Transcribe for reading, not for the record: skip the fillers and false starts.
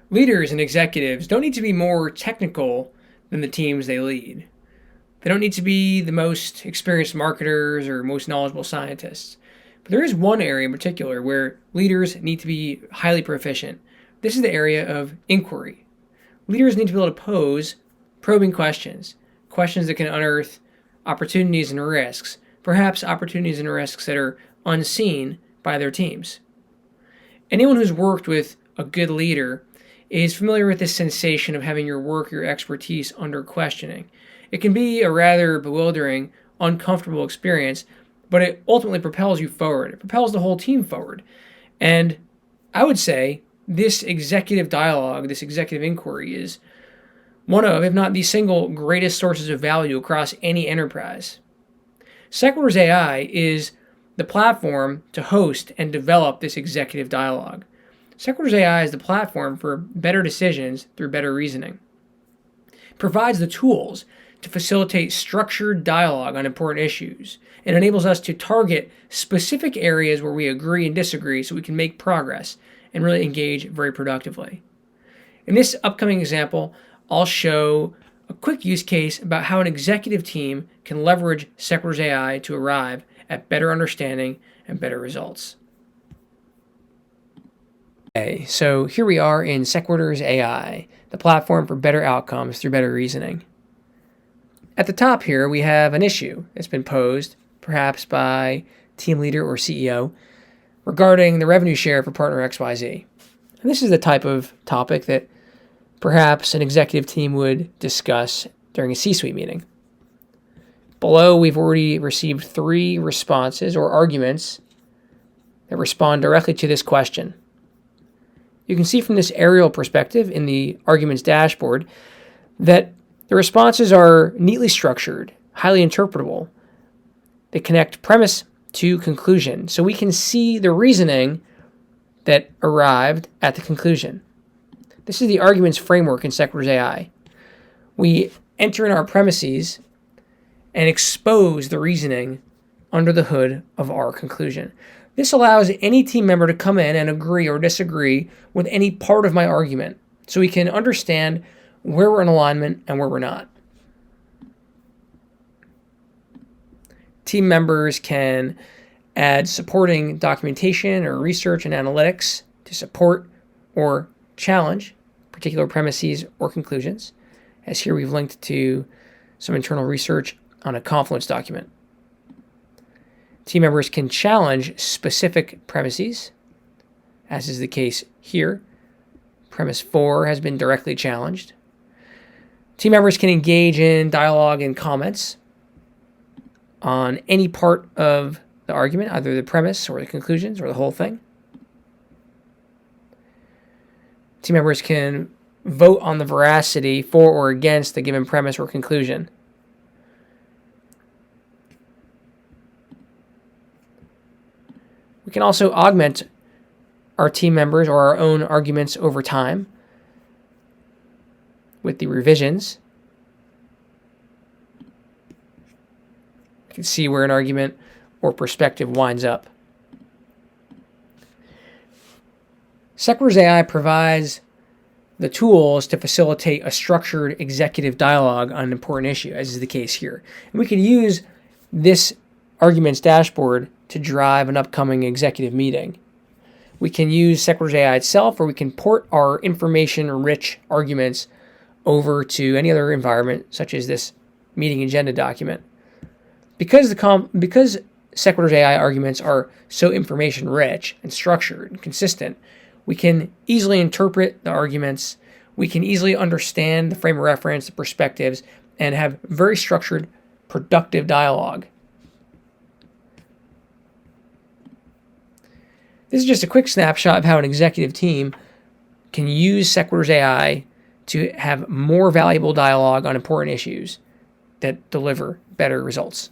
Leaders and executives don't need to be more technical than the teams they lead. They don't need to be the most experienced marketers or most knowledgeable scientists. But there is one area in particular where leaders need to be highly proficient. This is the area of inquiry. Leaders need to be able to pose probing questions, questions that can unearth opportunities and risks, perhaps opportunities and risks that are unseen by their teams. Anyone who's worked with a good leader is familiar with this sensation of having your work, your expertise under questioning. It can be a rather bewildering, uncomfortable experience, but it ultimately propels you forward. It propels the whole team forward. And I would say this executive dialogue, this executive inquiry is one of, if not the single greatest sources of value across any enterprise. Sequiturs.ai is the platform to host and develop this executive dialogue. Sequiturs.ai is the platform for better decisions through better reasoning. It provides the tools to facilitate structured dialogue on important issues and enables us to target specific areas where we agree and disagree so we can make progress and really engage very productively. In this upcoming example, I'll show a quick use case about how an executive team can leverage Sequiturs.ai to arrive at better understanding and better results. Okay, so here we are in Sequiturs.ai, the platform for better outcomes through better reasoning. At the top here, we have an issue that's been posed, perhaps by team leader or CEO, regarding the revenue share for partner XYZ. And this is the type of topic that perhaps an executive team would discuss during a C-suite meeting. Below, we've already received 3 responses or arguments that respond directly to this question. You can see from this aerial perspective in the arguments dashboard that the responses are neatly structured, highly interpretable. They connect premise to conclusion, so we can see the reasoning that arrived at the conclusion. This is the arguments framework in Sequiturs.ai. We enter in our premises and expose the reasoning under the hood of our conclusion. This allows any team member to come in and agree or disagree with any part of my argument, so we can understand where we're in alignment and where we're not. Team members can add supporting documentation or research and analytics to support or challenge particular premises or conclusions, as here we've linked to some internal research on a Confluence document. Team members can challenge specific premises, as is the case here. Premise 4 has been directly challenged. Team members can engage in dialogue and comments on any part of the argument, either the premise or the conclusions or the whole thing. Team members can vote on the veracity for or against the given premise or conclusion. We can also augment our team members or our own arguments over time with the revisions. You can see where an argument or perspective winds up. Sequiturs.ai provides the tools to facilitate a structured executive dialogue on an important issue, as is the case here. And we can use this arguments dashboard to drive an upcoming executive meeting. We can use Sequiturs.ai itself, or we can port our information-rich arguments over to any other environment, such as this meeting agenda document. Because Sequiturs.ai arguments are so information-rich and structured and consistent, we can easily interpret the arguments, we can easily understand the frame of reference, the perspectives, and have very structured, productive dialogue. This is just a quick snapshot of how an executive team can use Sequiturs.ai to have more valuable dialogue on important issues that deliver better results.